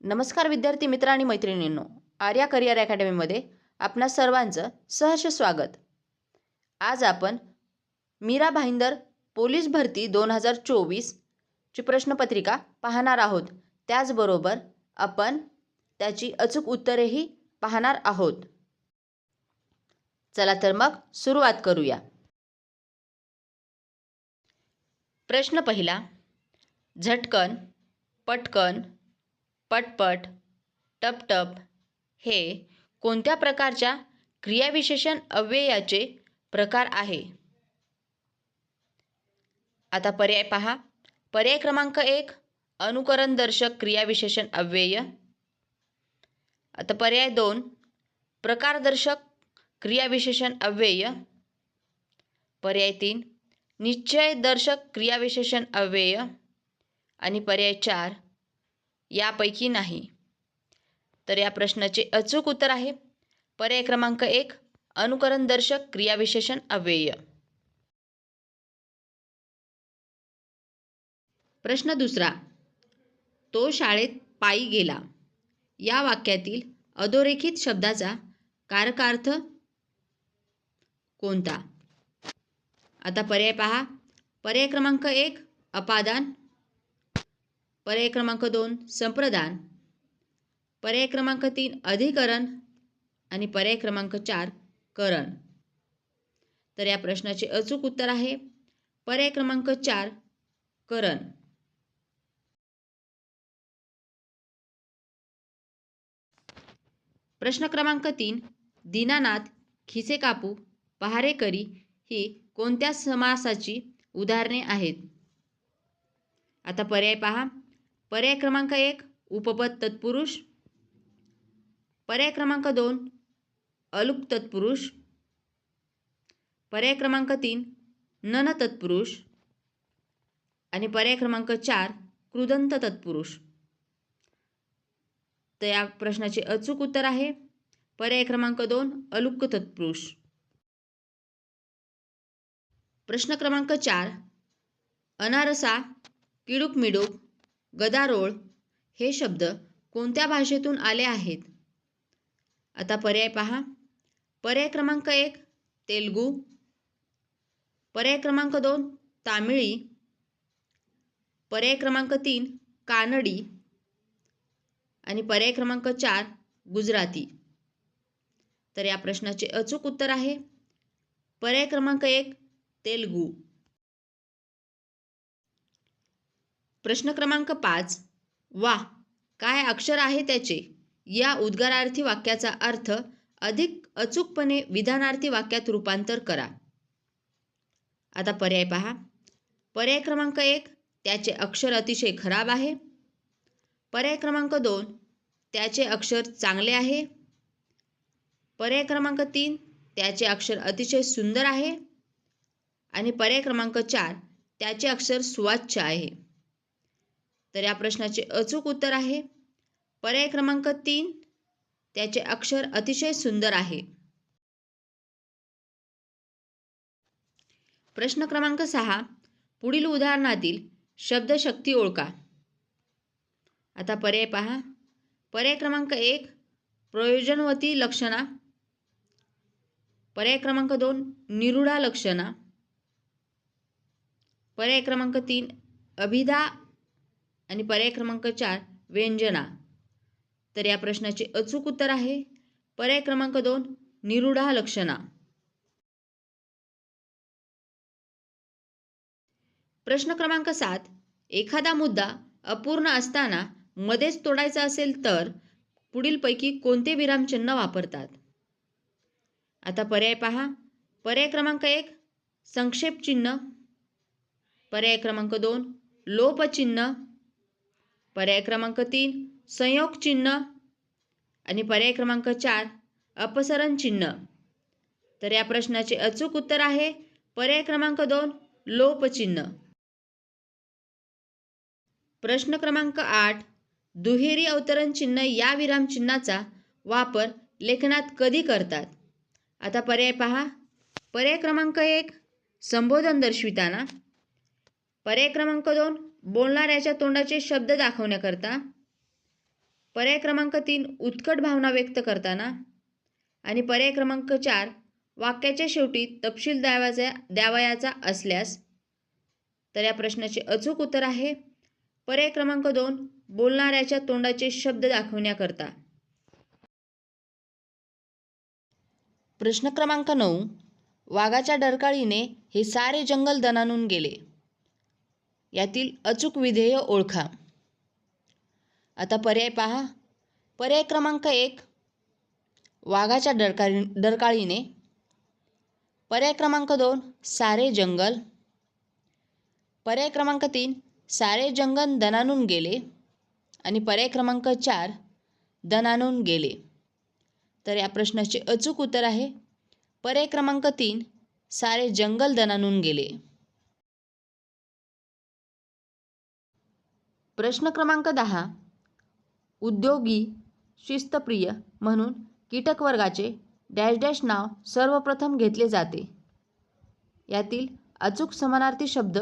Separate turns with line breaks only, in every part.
नमस्कार विद्यार्थी मित्र आणि मैत्रिणींनो, आर्या करिअर अकॅडमीमध्ये आपणा सर्वांचं सहर्ष स्वागत. आज आपण मीरा भाईंदर पोलीस भरती 2024 ची प्रश्नपत्रिका पाहणार आहोत. त्याचबरोबर आपण त्याची अचूक उत्तरेही पाहणार आहोत. चला तर मग सुरुवात करूया. प्रश्न पहिला, झटकन, पटकन, पटपट, टपटप हे कोणत्या प्रकारच्या क्रियाविशेषण अव्ययाचे प्रकार आहे? आता पर्याय पहा. पर्याय क्रमांक 1 अनुकरणदर्शक क्रियाविशेषण अव्यय. आता पर्याय 2 प्रकारदर्शक क्रियाविशेषण अव्यय. पर्याय 3 निश्चयदर्शक क्रियाविशेषण अव्यय. आणि पर्याय 4 यापैकी नाही. तर या प्रश्नाचे अचूक उत्तर आहे पर्याय क्रमांक 1 अनुकरणदर्शक क्रियाविशेषण अव्यय. प्रश्न दुसरा, तो शाळेत पायी गेला या वाक्यातील अधोरेखित शब्दाचा कारकार्थ कोणता? आता पर्याय पहा. पर्याय क्रमांक 1 अपादान, पर्याय क्रमांक 2 संप्रदान, पर्याय क्रमांक 3 अधिकरण आणि पर्याय क्रमांक 4 करण. तर या प्रश्नाचे अचूक उत्तर आहे पर्याय क्रमांक 4 करण. प्रश्न क्रमांक 3 दीनानाथ, खिसे कापू, पहारेकरी ही कोणत्या समासाची उदाहरणे आहेत? आता पर्याय पहा. पर्याय क्रमांक 1 उपपद तत्पुरुष, पर्याय क्रमांक 2 अलुक तत्पुरुष, पर्याय क्रमांक 3 नन तत्पुरुष आणि पर्याय क्रमांक 4 कृदंत तत्पुरुष. तर या प्रश्नाचे अचूक उत्तर आहे पर्याय क्रमांक 2 अलुक तत्पुरुष. प्रश्न क्रमांक 4 अनारसा, किडूक मिडूक, गदारोळ हे शब्द कोणत्या भाषेतून आले आहेत? आता पर्याय पहा. पर्याय क्रमांक 1 तेलुगू, पर्याय क्रमांक 2 तामिळी, पर्याय क्रमांक 3 कानडी आणि पर्याय क्रमांक 4 गुजराती. तर या प्रश्नाचे अचूक उत्तर आहे पर्याय क्रमांक 1 तेलुगू. प्रश्न क्रमांक 5 वाह काय अक्षर आहे त्याचे या उद्गारार्थी वाक्याचा अर्थ अधिक अचूकपणे विधानार्थी वाक्यात रूपांतर करा. आता पर्याय पहा. पर्याय क्रमांक 1 त्याचे अक्षर अतिशय खराब आहे, पर्याय क्रमांक 2 त्याचे अक्षर चांगले आहे, पर्याय क्रमांक 3 त्याचे अक्षर अतिशय सुंदर आहे आणि पर्याय क्रमांक 4 त्याचे अक्षर सुवाच्य आहे. तर या प्रश्नाचे अचूक उत्तर आहे पर्याय क्रमांक 3 त्याचे अक्षर अतिशय सुंदर आहे. प्रश्न क्रमांक 6 पुढील उदाहरणातील शब्दशक्ती ओळखा. आता पर्याय पहा. पर्याय क्रमांक 1 प्रयोजनवती लक्षणा, पर्याय क्रमांक 2 निरूढा लक्षणा, पर्याय क्रमांक 3 अभिधा आणि पर्याय क्रमांक 4 व्यंजना. तर या प्रश्नाचे अचूक उत्तर आहे पर्याय क्रमांक 2 निरूढा लक्षणा. प्रश्न क्रमांक 7 एखादा मुद्दा अपूर्ण असताना मध्येच तोडायचा असेल तर पुढीलपैकी कोणते विरामचिन्ह वापरतात? आता पर्याय पहा. पर्याय क्रमांक 1 संक्षेप चिन्ह, पर्याय क्रमांक 2 लोपचिन्ह, पर्याय क्रमांक 3 संयोग चिन्ह आणि पर्याय क्रमांक 4 अपसरण चिन्ह. तर या प्रश्नाचे अचूक उत्तर आहे पर्याय क्रमांक 2 लोपचिन्ह. प्रश्न क्रमांक 8 दुहेरी अवतरण चिन्ह या विरामचिन्हाचा वापर लेखनात कधी करतात? आता पर्याय पहा. पर्याय क्रमांक 1 संबोधन दर्शविताना, पर्याय क्रमांक 2 बोलणाऱ्याच्या तोंडाचे शब्द दाखवण्याकरता, पर्याय क्रमांक 3 उत्कट भावना व्यक्त करताना आणि पर्याय क्रमांक 4 वाक्याच्या शेवटी तपशील द्यावयाचा असल्यास. तर या प्रश्नाचे अचूक उत्तर आहे पर्याय क्रमांक 2 बोलणाऱ्याच्या तोंडाचे शब्द दाखवण्याकरता. प्रश्न क्रमांक 9 वाघाच्या डरकाळीने हे सारे जंगल दणाणून गेले. यातील अचूक विधेय ओळखा. आता पर्याय पहा. पर्याय क्रमांक 1 वाघाच्या डरकाळीने. पर्याय क्रमांक 2 सारे जंगल. पर्याय क्रमांक 3 सारे जंगल दणाणून गेले आणि पर्याय क्रमांक 4 दणाणून गेले. तर या प्रश्नाचे अचूक उत्तर आहे पर्याय क्रमांक 3 सारे जंगल दणाणून गेले. प्रश्न क्रमांक 10 उद्योगी शिस्तप्रिय म्हणून कीटक वर्गाचे डॅश डॅश नाव सर्वप्रथम घेतले जाते. यातील अचूक समानार्थी शब्द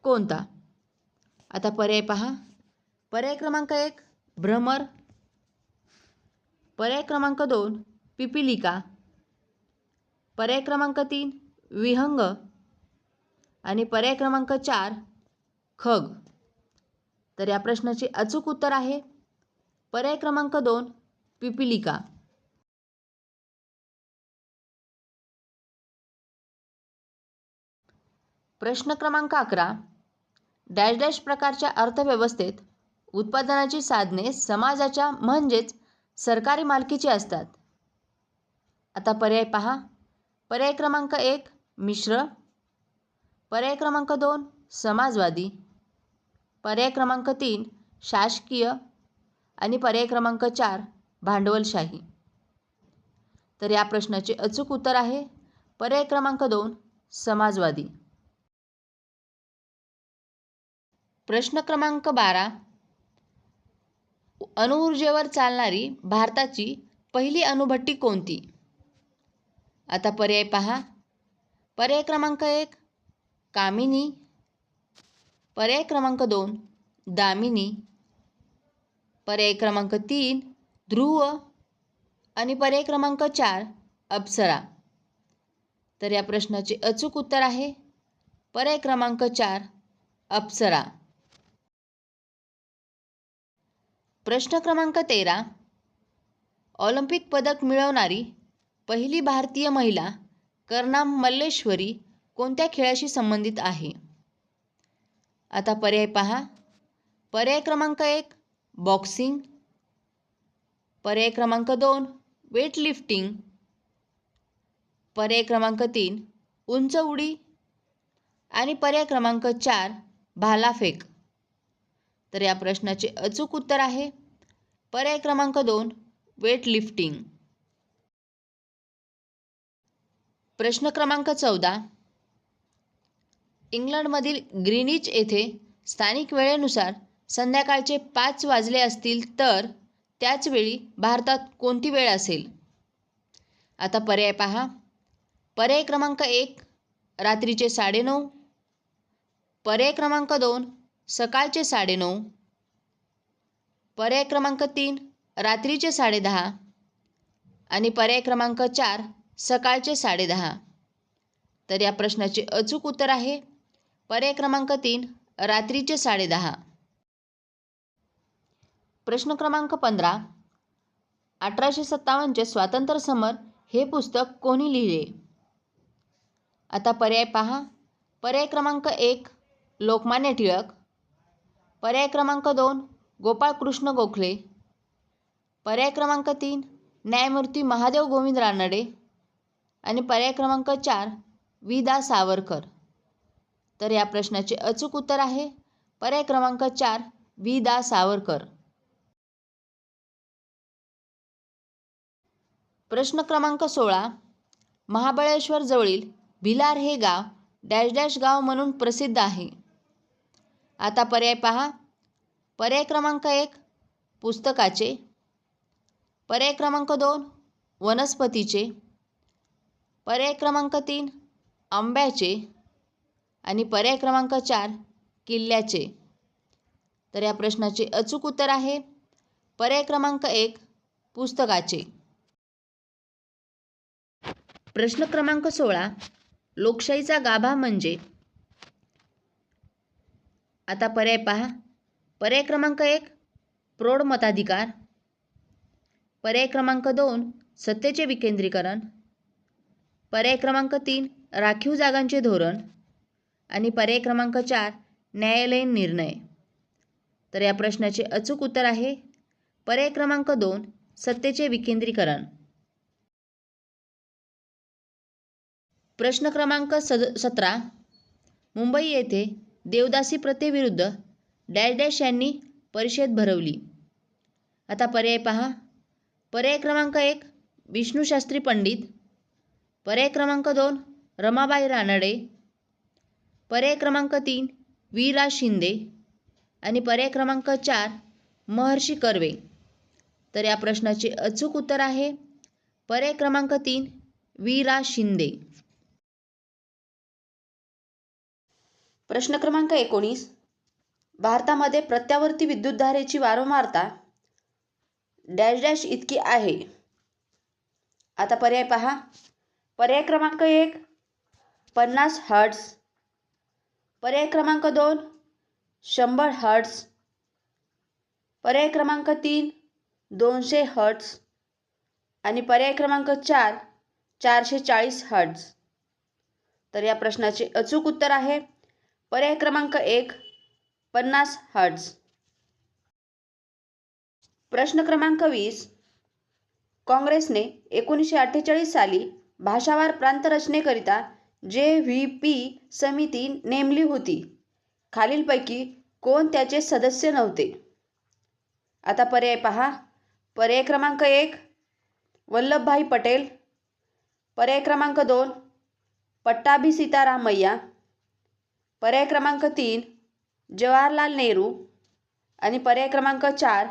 कोणता? आता पर्याय पहा. पर्याय क्रमांक 1 भ्रमर. पर्याय क्रमांक 2 पिपीलिका. पर्याय क्रमांक 3 विहंग आणि पर्याय क्रमांक 4 खग. तर या प्रश्नाचे अचूक उत्तर आहे पर्याय क्रमांक 2 पिपीलिका. प्रश्न क्रमांक 11 डॅश डॅश प्रकारच्या अर्थव्यवस्थेत उत्पादनाची साधने समाजाच्या म्हणजेच सरकारी मालकीची असतात. आता पर्याय पहा. पर्याय क्रमांक 1 मिश्र. पर्याय क्रमांक 2 समाजवादी. पर्याय क्रमांक 3 शासकीय आणि पर्याय क्रमांक 4 भांडवलशाही. तर या प्रश्नाचे अचूक उत्तर आहे पर्याय क्रमांक 2 समाजवादी. प्रश्न क्रमांक 12 अणुऊर्जेवर चालणारी भारताची पहिली अणुभट्टी कोणती? आता पर्याय पहा. पर्याय क्रमांक 1 कामिनी. पर्याय क्रमांक 2 दामिनी. पर्याय क्रमांक 3 ध्रुव आणि पर्याय क्रमांक 4 अप्सरा. तर या प्रश्नाचे अचूक उत्तर आहे पर्याय क्रमांक 4 अप्सरा. प्रश्न क्रमांक 13 ऑलिम्पिक पदक मिळवणारी पहिली भारतीय महिला करनाम मल्लेश्वरी कोणत्या खेळाशी संबंधित आहे? आता पर्याय पहा. पर्याय क्रमांक 1 बॉक्सिंग. पर्याय क्रमांक 2 वेटलिफ्टिंग. पर्याय क्रमांक 3 उंच उडी आणि पर्याय क्रमांक 4 भालाफेक. तर या प्रश्नाचे अचूक उत्तर आहे पर्याय क्रमांक 2 वेटलिफ्टिंग. प्रश्न क्रमांक 14 इंग्लंडमधील ग्रीनिच येथे स्थानिक वेळेनुसार संध्याकाळचे 5 वाजले असतील तर त्याच वेळी भारतात कोणती वेळ असेल? आता पर्याय पहा. पर्याय क्रमांक 1 रात्रीचे 9:30. पर्याय क्रमांक 2 सकाळचे 9:30. पर्याय क्रमांक 3 रात्रीचे 10:30 आणि पर्याय क्रमांक 4 सकाळचे 10:30. तर या प्रश्नाचे अचूक उत्तर आहे पर्याय क्रमांक 3 रात्रीचे 10:30. प्रश्न क्रमांक 15 1857चे स्वातंत्र्य समर हे पुस्तक कोणी लिहिले? आता पर्याय पहा. पर्याय क्रमांक 1 लोकमान्य टिळक. पर्याय क्रमांक 2 गोपाळकृष्ण गोखले. पर्याय क्रमांक 3 न्यायमूर्ती महादेव गोविंद रानडे आणि पर्याय क्रमांक 4 वि. दा. सावरकर. तर या प्रश्नाचे अचूक उत्तर आहे पर्याय क्रमांक 4 वि. दा. सावरकर. प्रश्न क्रमांक 16 महाबळेश्वर जवळील भिलार हे गाव डॅश डॅश गाव म्हणून प्रसिद्ध आहे. आता पर्याय पहा. पर्याय क्रमांक 1 पुस्तकाचे. पर्याय क्रमांक 2 वनस्पतीचे. पर्याय क्रमांक 3 आंब्याचे आणि पर्याय क्रमांक 4 किल्ल्याचे. तर या प्रश्नाचे अचूक उत्तर आहे पर्याय क्रमांक 1 पुस्तकाचे. प्रश्न क्रमांक 16 लोकशाहीचा गाभा म्हणजे. आता पर्याय पहा. पर्याय क्रमांक 1 प्रौढ मताधिकार. पर्याय क्रमांक 2 सत्तेचे विकेंद्रीकरण. पर्याय क्रमांक 3 राखीव जागांचे धोरण. आणि पर्याय क्रमांक 4 न्यायालयीन निर्णय. तर या प्रश्नाचे अचूक उत्तर आहे पर्याय क्रमांक 2 सत्तेचे विकेंद्रीकरण. प्रश्न क्रमांक 17 मुंबई येथे देवदासी प्रथेविरुद्ध डॅश डॅश यांनी परिषद भरवली. आता पर्याय पहा. पर्याय क्रमांक 1 विष्णूशास्त्री पंडित. पर्याय क्रमांक 2 रमाबाई रानडे. पर्याय क्रमांक 3 वि रा शिंदे. आणि पर्याय क्रमांक 4 महर्षी कर्वे. तर या प्रश्नाचे अचूक उत्तर आहे पर्याय क्रमांक 3 वि रा शिंदे. प्रश्न क्रमांक 19 भारतामध्ये प्रत्यावर्ती विद्युतधारेची वारंवारता डॅश डॅश इतकी आहे. आता पर्याय पहा. पर्याय क्रमांक 1 50 हर्ट्ज. पर्याय क्रमांक 2 100 हर्ट्ज. पर्याय क्रमांक 3 200 हर्ट्ज. आणि पर्याय क्रमांक 4 440 हर्ट्ज. तर या प्रश्नाचे अचूक उत्तर आहे पर्याय क्रमांक 1 50 हर्ट्ज. प्रश्न क्रमांक 20 काँग्रेसने 1948 साली भाषावार प्रांत रचनेकरिता JVP समिती नेमली होती. खालीलपैकी कोण त्याचे सदस्य नव्हते. आता पर्याय पहा. पर्याय क्रमांक 1 वल्लभभाई पटेल. पर्याय क्रमांक 2 पट्टाभी सीतारामय्या. पर्याय क्रमांक 3 जवाहरलाल नेहरू. आणि पर्याय क्रमांक 4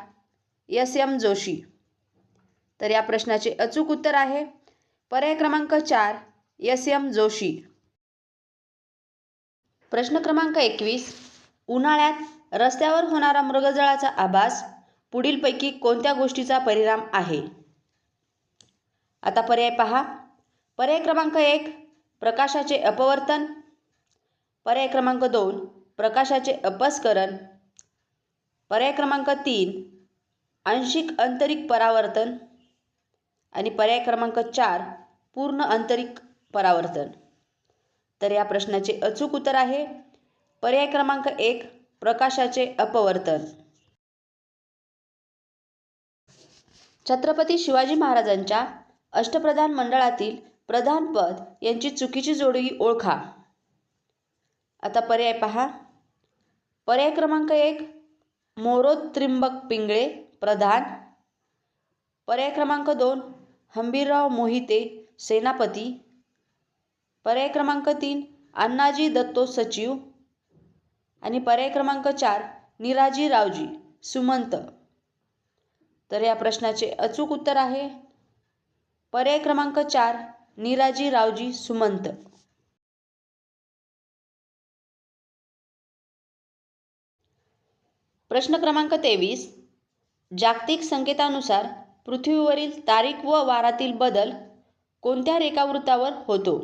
SM जोशी. तर या प्रश्नाचे अचूक उत्तर आहे पर्याय क्रमांक 4 SM जोशी. प्रश्न क्रमांक 21 उन्हाळ्यात रस्त्यावर होणारा मृगजळाचा आभास पुढीलपैकी कोणत्या गोष्टीचा परिणाम आहे. आता पर्याय पहा. पर्याय क्रमांक 1 प्रकाशाचे अपवर्तन. पर्याय क्रमांक 2 प्रकाशाचे अपस्करण. पर्याय क्रमांक 3 आंशिक आंतरिक परावर्तन. आणि पर्याय क्रमांक 4 पूर्ण आंतरिक परावर्तन. तर या प्रश्नाचे अचूक उत्तर आहे पर्याय क्रमांक 1 प्रकाशाचे अपवर्तन. छत्रपती शिवाजी महाराजांच्या अष्टप्रधान मंडळातील प्रधानपद यांची चुकीची जोडी ओळखा. आता पर्याय पहा. पर्याय क्रमांक 1 मोरोद त्रिंबक पिंगळे प्रधान. पर्याय क्रमांक 2 हंबीरराव मोहिते सेनापती. पर्याय क्रमांक 3 अण्णाजी दत्तो सचिव. आणि पर्याय क्रमांक 4 निराजी रावजी सुमंत. तर या प्रश्नाचे अचूक उत्तर आहे पर्याय क्रमांक 4 निराजी रावजी सुमंत. प्रश्न क्रमांक 23 जागतिक संकेतानुसार पृथ्वीवरील तारीख व वारातील बदल कोणत्या रेखावृत्तावर होतो.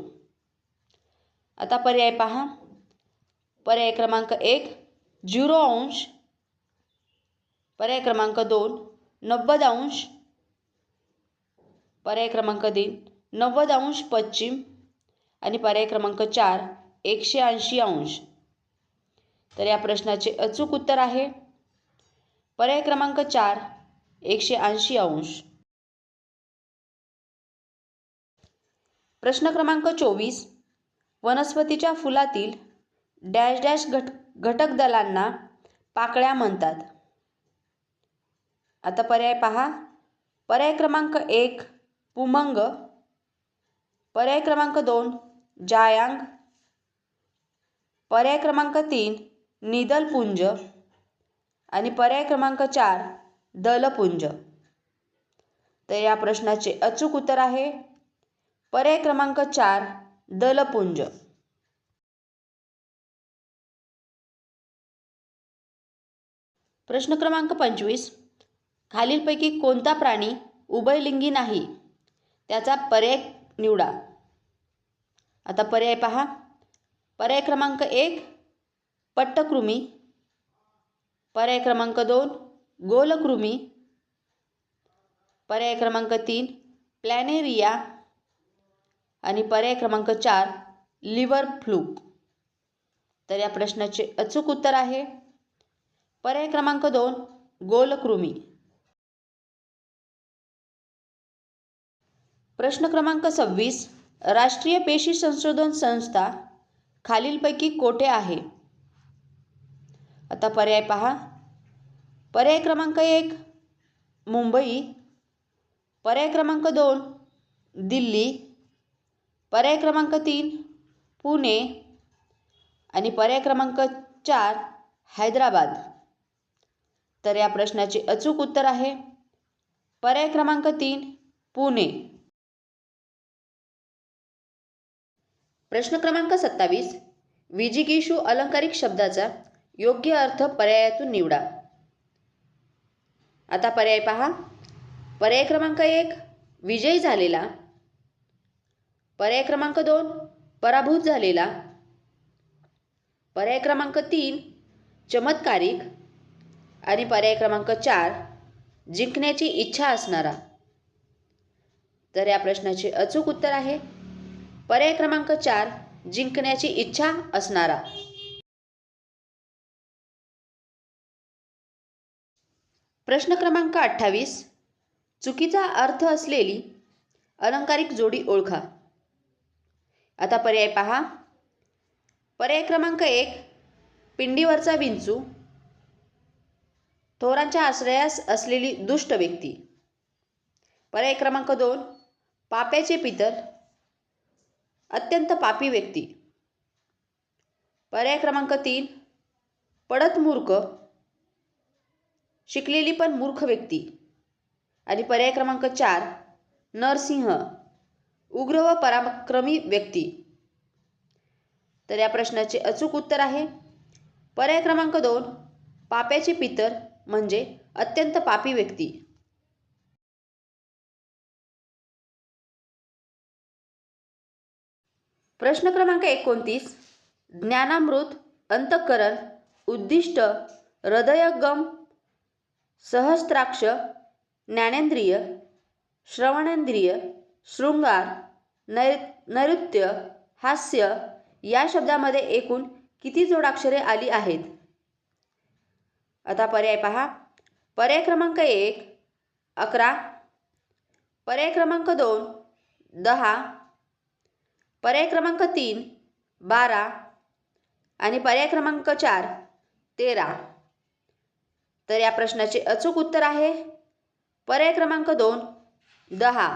आता पर्याय पहा. पर्याय क्रमांक 1 0 अंश. पर्याय क्रमांक 2 90 अंश. पर्याय क्रमांक 3 90 अंश पश्चिम. आणि पर्याय क्रमांक 4 180 अंश. तर या प्रश्नाचे अचूक उत्तर आहे पर्याय क्रमांक 4 180 अंश. प्रश्न क्रमांक 24 वनस्पतीच्या फुलातील डॅश डॅश घटक दलांना पाकळ्या म्हणतात. आता पर्याय पहा. पर्याय क्रमांक 1 पुमंग. पर्याय क्रमांक 2 जायांग. पर्याय क्रमांक 3 निदलपुंज. आणि पर्याय क्रमांक 4 दलपुंज. तर या प्रश्नाचे अचूक उत्तर आहे पर्याय क्रमांक 4 दलपुंज. प्रश्न क्रमांक 25 खालीलपैकी कोणता प्राणी उभयलिंगी नाही त्याचा पर्याय निवडा. आता पर्याय पहा. पर्याय क्रमांक 1 पट्टकृमी, पर्याय क्रमांक 2 गोलकृमी, पर्याय क्रमांक 3 प्लॅनेरिया आणि पर्याय क्रमांक 4 लिव्हर फ्लूक. तर या प्रश्नाचे अचूक उत्तर आहे पर्याय क्रमांक 2 गोलकृमी. प्रश्न क्रमांक 26 राष्ट्रीय पेशी संशोधन संस्था खालीलपैकी कोठे आहे. आता पर्याय पहा. पर्याय क्रमांक 1 मुंबई, पर्याय क्रमांक 2 दिल्ली, पर्याय क्रमांक 3 पुणे आणि पर्याय क्रमांक 4 हैदराबाद. तर या प्रश्नाचे अचूक उत्तर आहे पर्याय क्रमांक 3 पुणे. प्रश्न क्रमांक 27 विजिगीषू अलंकारिक शब्दाचा योग्य अर्थ पर्यायातून निवडा. आता पर्याय पहा. पर्याय क्रमांक 1 विजयी झालेला, पर्याय क्रमांक 2 पराभूत झालेला, पर्याय क्रमांक 3 चमत्कारिक आणि पर्याय क्रमांक 4 जिंकण्याची इच्छा असणारा. तर या प्रश्नाचे अचूक उत्तर आहे पर्याय क्रमांक 4 जिंकण्याची इच्छा असणारा. प्रश्न क्रमांक 28 चुकीचा अर्थ असलेली अलंकारिक जोडी ओळखा. आता पर्याय पहा. पर्याय क्रमांक 1 पिंडीवरचा विंचू, थोरांच्या आश्रयास असलेली दुष्ट व्यक्ती, पर्याय क्रमांक 2 पाप्याचे पितर, अत्यंत पापी व्यक्ती, पर्याय क्रमांक 3 पडत मूर्ख, शिकलेली पण मूर्ख व्यक्ती आणि पर्याय क्रमांक 4 नरसिंह, उग्र व पराक्रमी व्यक्ती. तर या प्रश्नाचे अचूक उत्तर आहे पर्याय क्रमांक 2 पाप्याचे पितर म्हणजे अत्यंत पापी व्यक्ती. प्रश्न क्रमांक 29 ज्ञानामृत, अंतःकरण, उद्दिष्ट, हृदयंगम, सहस्त्राक्ष, ज्ञानेंद्रिय, श्रवणेंद्रिय, शृंगार, नैऋत्य, हास्य या शब्दामध्ये एकूण किती जोडाक्षरे आली आहेत. आता पर्याय पहा. पर्याय क्रमांक 1 11, पर्याय क्रमांक 2 10, पर्याय क्रमांक 3 12 आणि पर्याय क्रमांक 4 13. तर या प्रश्नाचे अचूक उत्तर आहे पर्याय क्रमांक 2 10.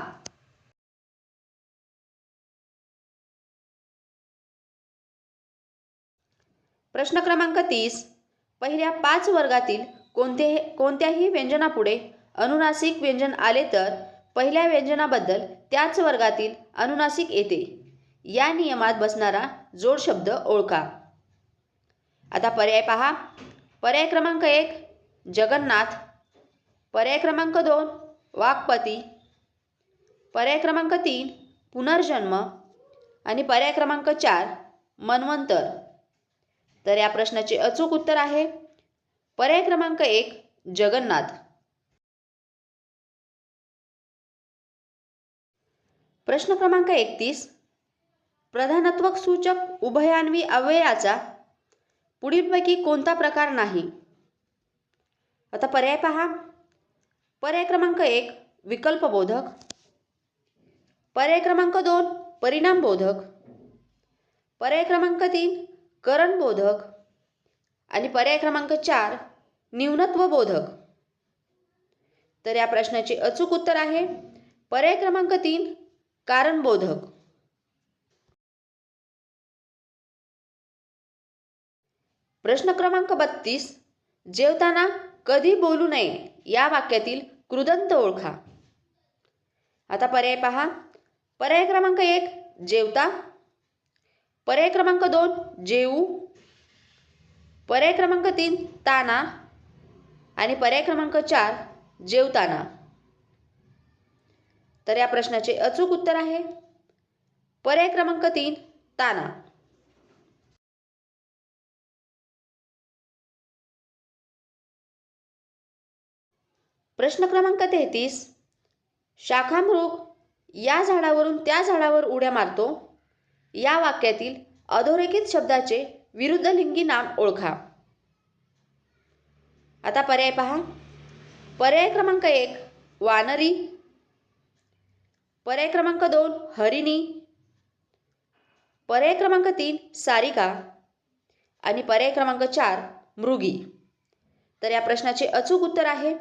प्रश्न क्रमांक 30 पहिल्या 5 वर्गातील कोणत्याही व्यंजनापुढे अनुनासिक व्यंजन आले तर पहिल्या व्यंजनाबद्दल त्याच वर्गातील अनुनासिक येते. या नियमात बसणारा जोड शब्द ओळखा. आता पर्याय पहा. पर्याय क्रमांक 1 जगन्नाथ, पर्याय क्रमांक 2 वाघपती, पर्याय क्रमांक 3 पुनर्जन्म आणि पर्याय क्रमांक 4 मन्वंतर. तर या प्रश्नाचे अचूक उत्तर आहे पर्याय क्रमांक 1 जगन्नाथ. प्रश्न क्रमांक 31 प्रधानत्वक सूचक उभयान्वी अव्ययाचा पुढीलपैकी कोणता प्रकार नाही. आता पर्याय पहा. पर्याय क्रमांक 1 विकल्पबोधक, पर्याय क्रमांक 2 परिणामबोधक, पर्याय क्रमांक 3 करणबोधक आणि पर्याय क्रमांक 4 न्यूनत्वबोधक. तर या प्रश्नाचे अचूक उत्तर आहे पर्याय क्रमांक 3 कारणबोधक. प्रश्न क्रमांक 32 जेवताना कधी बोलू नये या वाक्यातील कृदंत ओळखा. आता पर्याय पहा. पर्याय क्रमांक 1 जेवता, पर्याय क्रमांक 2 जेवू, पर्याय क्रमांक 3 ताना आणि पर्याय क्रमांक 4 जेवताना. तर या प्रश्नाचे अचूक उत्तर आहे पर्याय क्रमांक 3 ताना. प्रश्न क्रमांक 33 शाखामृग या झाडावरून त्या झाडावर उड्या मारतो या वाक्यातील अधोरेखित शब्दाचे विरुद्धलिंगी नाम ओळखा. आता पर्याय पहा. पर्याय क्रमांक 1 वानरी, पर्याय क्रमांक 2 हरिणी, पर्याय क्रमांक 3 सारिका आणि पर्याय क्रमांक 4 मृगी. तर या प्रश्नाचे अचूक उत्तर आहे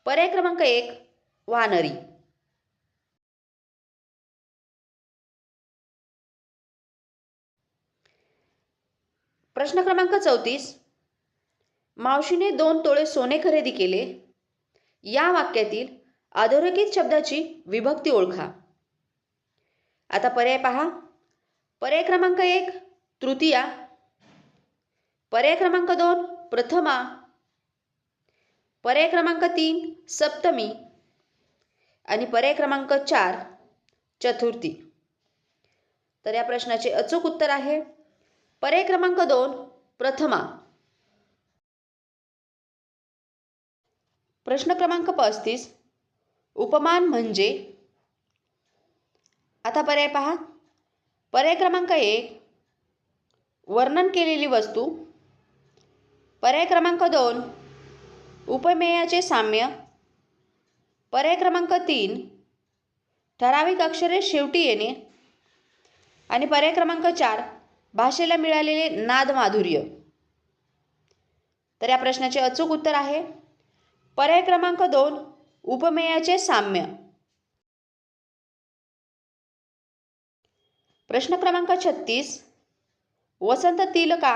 पर्याय क्रमांक 1 वानरी. प्रश्न क्रमांक 34 मावशीने 2 तोळे सोने खरेदी केले या वाक्यातील अधोरेखित शब्दाची विभक्ती ओळखा. आता पर्याय पहा. पर्याय क्रमांक 1 तृतीया, पर्याय क्रमांक 2 प्रथमा, पर्याय क्रमांक 3 सप्तमी आणि पर्याय क्रमांक 4 चतुर्थी. तर या प्रश्नाचे अचूक उत्तर आहे पर्याय क्रमांक 2 प्रथमा. प्रश्न क्रमांक 35 उपमान म्हणजे. आता पर्याय पहा. पर्याय क्रमांक 1 वर्णन केलेली वस्तू, पर्याय क्रमांक 2 उपमेयाचे साम्य, पर्याय क्रमांक 3 ठराविक अक्षरे शेवटी येणे आणि पर्याय क्रमांक 4 भाषेला मिळालेले नाद माधुर्य. तर या प्रश्नाचे अचूक उत्तर आहे पर्याय क्रमांक 2 उपमेयाचे साम्य. प्रश्न क्रमांक 36 वसंत तिलका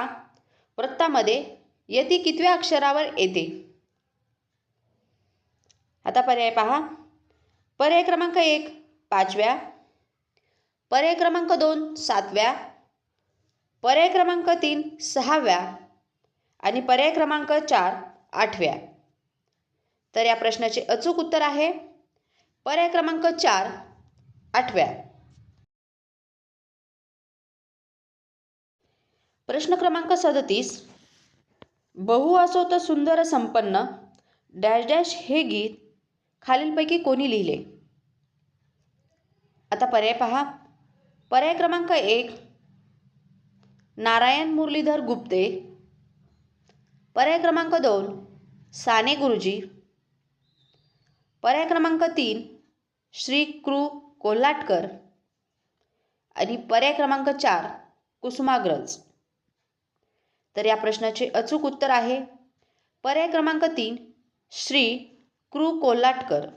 वृत्तामध्ये यती कितव्या अक्षरावर येते. आता पर्याय पहा. पर्याय क्रमांक 1 5व्या, पर्याय क्रमांक 2 7व्या, पर्याय क्रमांक 3 6व्या आणि पर्याय क्रमांक 4 8व्या. तर या प्रश्नाचे अचूक उत्तर आहे पर्याय क्रमांक 4 8व्या. प्रश्न क्रमांक 37 बहु असो तर सुंदर संपन्न डॅश डॅश हे गीत खालीलपैकी कोणी लिहिले. आता पर्याय पहा. पर्याय क्रमांक 1 नारायण मुरलीधर गुप्ते, पर्याय क्रमांक 2 साने गुरुजी, पर्याय क्रमांक 3 श्री कृ कोल्हाटकर आणि पर्याय क्रमांक 4 कुसुमाग्रज. तर या प्रश्नाचे अचूक उत्तर आहे पर्याय क्रमांक 3 श्री कृ कोल्हाटकर.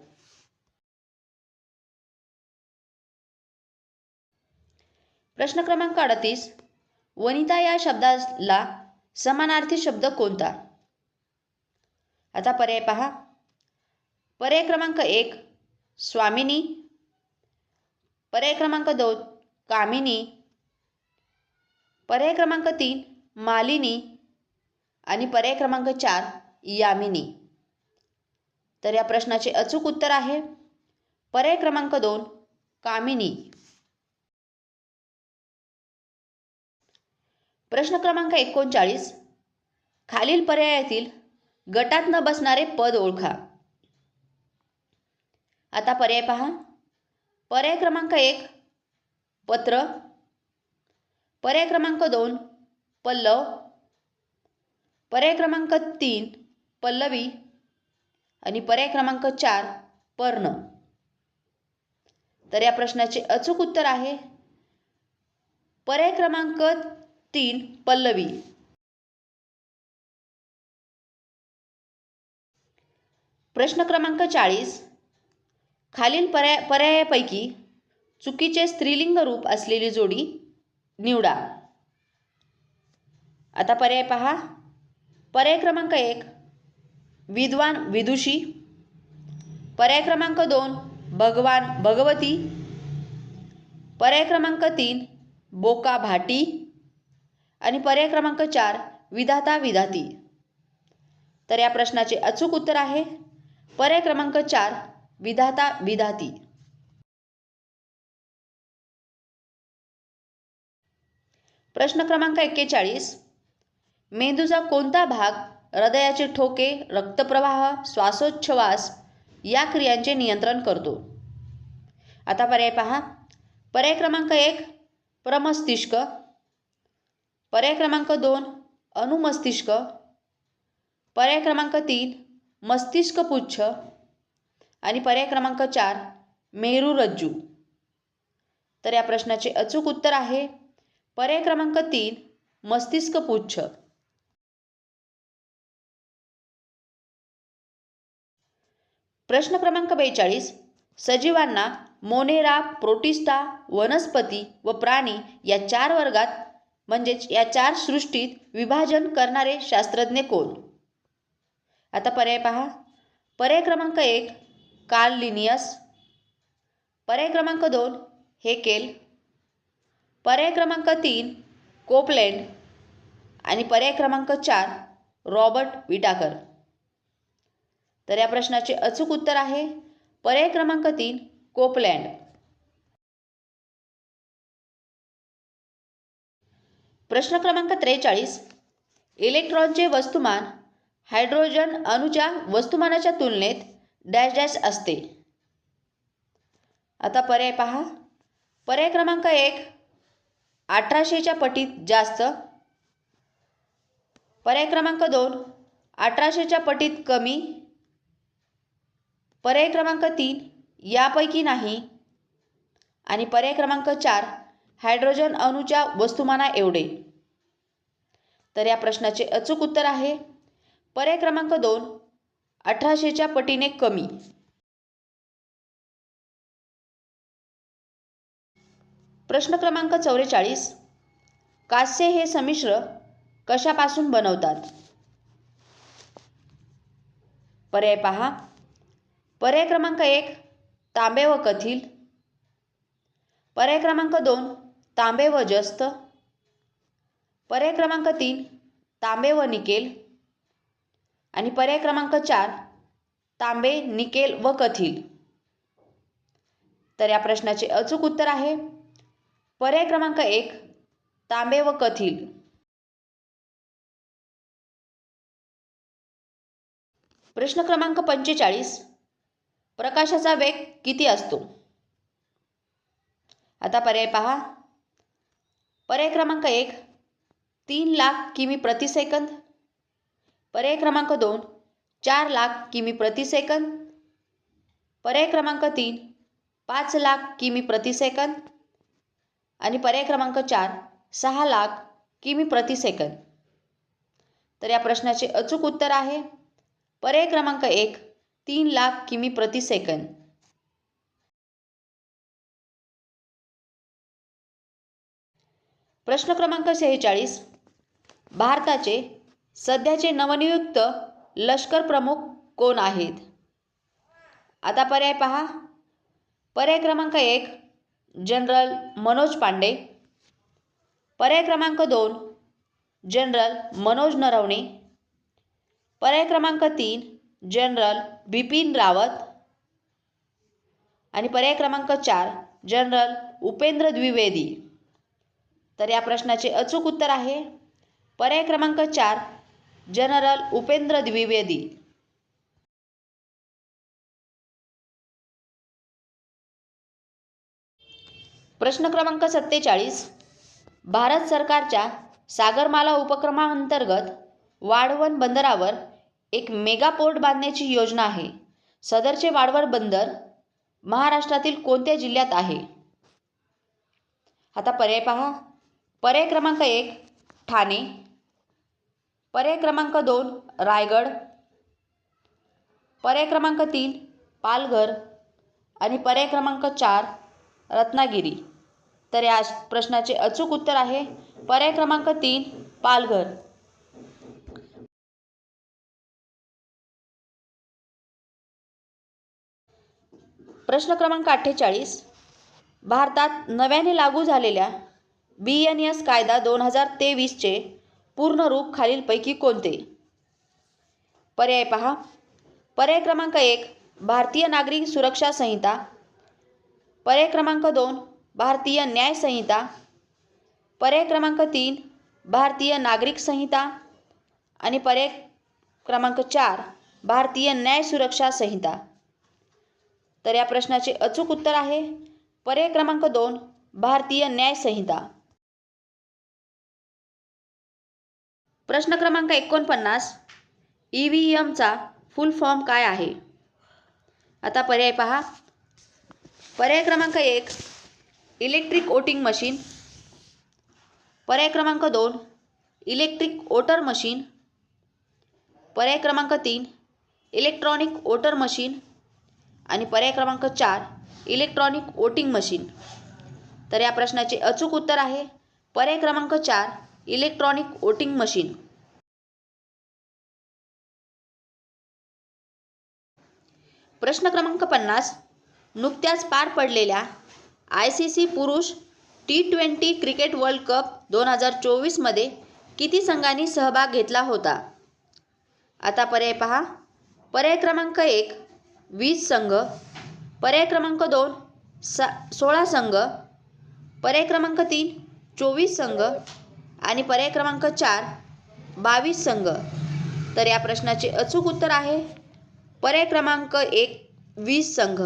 प्रश्न क्रमांक 38 वनिता या शब्दाला समानार्थी शब्द कोणता. आता पर्याय पहा. पर्याय क्रमांक 1 स्वामिनी, पर्याय क्रमांक 2 कामिनी, पर्याय क्रमांक 3 मालिनी आणि पर्याय क्रमांक 4 यामिनी. तर या प्रश्नाचे अचूक उत्तर आहे पर्याय क्रमांक 2 कामिनी. प्रश्न क्रमांक 39 खालील पर्यायातील गटात न बसणारे पद ओळखा. आता पर्याय पहा. पर्याय क्रमांक 1 पत्र, पर्याय क्रमांक 2 पल्लव, पर्याय क्रमांक 3 पल्लवी आणि पर्याय क्रमांक 4 पर्ण. तर या प्रश्नाचे अचूक उत्तर आहे पर्याय क्रमांक 3 पल्लवी. प्रश्न क्रमांक 40 खालील पर्यायापैकी चुकीचे स्त्रीलिंग रूप असलेली जोडी निवडा. आता पर्याय पहा. पर्याय क्रमांक 1 विद्वान विदुषी, पर्याय क्रमांक 2 भगवान भगवती, पर्याय क्रमांक 3 बोका भाटी आणि पर्याय क्रमांक 4 विधाता विधाती. तर या प्रश्नाचे अचूक उत्तर आहे पर्याय क्रमांक 4 विधाता विधाती. प्रश्न क्रमांक 41 मेंदूचा कोणता भाग हृदयाचे ठोके, रक्तप्रवाह, श्वासोच्छवास या क्रियांचे नियंत्रण करतो? आता पर्याय पहा. पर्याय क्रमांक 1 प्रमस्तिष्क, पर्याय क्रमांक 2 अनुमस्तिष्क, पर्याय क्रमांक 3 मस्तिष्क पुच्छ आणि पर्याय क्रमांक 4 मेरुरज्जू. तर या प्रश्नाचे अचूक उत्तर आहे पर्याय क्रमांक 3 मस्तिष्क पुच्छ. प्रश्न क्रमांक 42 सजीवांना मोनेरा, प्रोटिस्टा, वनस्पती व प्राणी या 4 वर्गात म्हणजेच या 4 सृष्टीत विभाजन करणारे शास्त्रज्ञ कोण? आता पर्याय पहा. पर्याय क्रमांक 1 कार्ल लिनियस, पर्याय क्रमांक 2 हेकेल, पर्याय क्रमांक 3 कोपलँड आणि पर्याय क्रमांक 4 रॉबर्ट विटाकर. तर या प्रश्नाचे अचूक उत्तर आहे पर्याय क्रमांक 3 कोपलँड. प्रश्न क्रमांक 43 इलेक्ट्रॉनचे वस्तुमान हायड्रोजन अणूच्या वस्तुमानाच्या तुलनेत डॅश डॅश असते. आता पर्याय पहा. पर्याय क्रमांक 1 1800च्या पटीत जास्त, पर्याय क्रमांक 2 1800च्या पटीत कमी, पर्याय क्रमांक 3 यापैकी नाही आणि पर्याय क्रमांक 4 हायड्रोजन अणूच्या वस्तुमाना एवढे. तर या प्रश्नाचे अचूक उत्तर आहे पर्याय क्रमांक 2 1800च्या पटीने कमी. प्रश्न क्रमांक 44 कांस्य हे संमिश्र कशापासून बनवतात? पर्याय पहा. पर्याय क्रमांक 1 तांबे व कथिल, पर्याय क्रमांक 2 तांबे व जस्त, पर्याय क्रमांक 3 तांबे व निकेल आणि पर्याय क्रमांक 4 तांबे, निकेल व कथिल. तर या प्रश्नाचे अचूक उत्तर आहे पर्याय क्रमांक 1 तांबे व कथिल. प्रश्न क्रमांक 45 प्रकाशाचा वेग किती असतो? आता पर्याय पहा. पर्याय क्रमांक 1 3 लाख किमी प्रति सेकंद, पर्याय क्रमांक 2 4 लाख किमी प्रति सेकंद, पर्याय क्रमांक 3 5 लाख किमी प्रति सेकंद आणि पर्याय क्रमांक 4 6 लाख किमी प्रति सेकंद. तर या प्रश्नाचे अचूक उत्तर आहे पर्याय क्रमांक 1 3 लाख किमी प्रति सेकंद. प्रश्न क्रमांक 46 भारताचे सध्याचे नवनियुक्त लष्कर प्रमुख कोण आहेत? आता पर्याय पहा. पर्याय क्रमांक 1 जनरल मनोज पांडे, पर्याय क्रमांक 2 जनरल मनोज नरवणे, पर्याय क्रमांक 3 जनरल बिपिन रावत आणि पर्याय क्रमांक 4 जनरल उपेंद्र द्विवेदी. तर या प्रश्नाचे अचूक उत्तर आहे पर्याय क्रमांक 4 जनरल उपेंद्र द्विवेदी. प्रश्न क्रमांक 47 भारत सरकारच्या सागरमाला उपक्रमांतर्गत वाढवण बंदरावर एक मेगा पोर्ट बांधण्याची योजना आहे. सदरचे वाढवण बंदर महाराष्ट्रातील कोणत्या जिल्ह्यात आहे? आता पर्याय पहा. पर्याय क्रमांक 1 ठाणे, पर्याय क्रमांक 2 रायगड, पर्याय क्रमांक 3 पालघर आणि पर्याय क्रमांक 4 रत्नागिरी. तर या प्रश्नाचे अचूक उत्तर आहे पर्याय क्रमांक 3 पालघर. प्रश्न क्रमांक 48 भारतात नव्याने लागू झालेल्या BNS कायदा 2023चे पूर्ण रूप खालीलपैकी कोणते? पर्याय पहा. पर्याय क्रमांक 1 भारतीय नागरिक सुरक्षा संहिता, पर्याय क्रमांक 2 भारतीय न्याय संहिता, पर्याय क्रमांक 3 भारतीय नागरिक संहिता आणि पर्याय क्रमांक 4 भारतीय न्याय सुरक्षा संहिता। तर या प्रश्नाचे अचूक उत्तर आहे पर्याय क्रमांक 2 भारतीय न्याय संहिता। प्रश्न क्रमांक 49 EVMचा फुल फॉर्म काय आहे? आता पर्याय पहा। पर्याय क्रमांक 1 इलेक्ट्रिक वोटिंग मशीन, पर्याय क्रमांक 2 इलेक्ट्रिक वोटर मशीन, पर्याय क्रमांक 3 इलेक्ट्रॉनिक वोटर मशीन आणि पर्याय क्रमांक 4 इलेक्ट्रॉनिक वोटिंग मशीन। तर या प्रश्नाचे अचूक उत्तर आहे पर्याय क्रमांक 4 इलेक्ट्रॉनिक वोटिंग मशीन। प्रश्न क्रमांक 50 नुकत्याच पार पडलेल्या ICC पुरुष T20 क्रिकेट वर्ल्ड कप 2024 मध्ये किती संघांनी सहभाग घेतला होता? आता पर्याय पहा। पर्याय क्रमांक 1 20 संघ, पर्याय क्रमांक 2 16 संघ, पर्याय क्रमांक 3 24 संघ आणि पर्याय क्रमांक 4 22 संघ। तर या प्रश्नाचे अचूक उत्तर आहे पर्याय क्रमांक 1 20 संघ।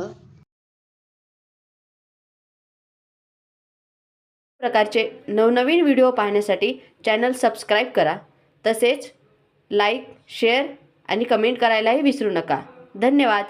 प्रकारचे नवनवीन व्हिडिओ पाहण्यासाठी चॅनल सबस्क्राईब करा, तसेच लाईक, शेअर आणि कमेंट करायलाही विसरू नका। धन्यवाद।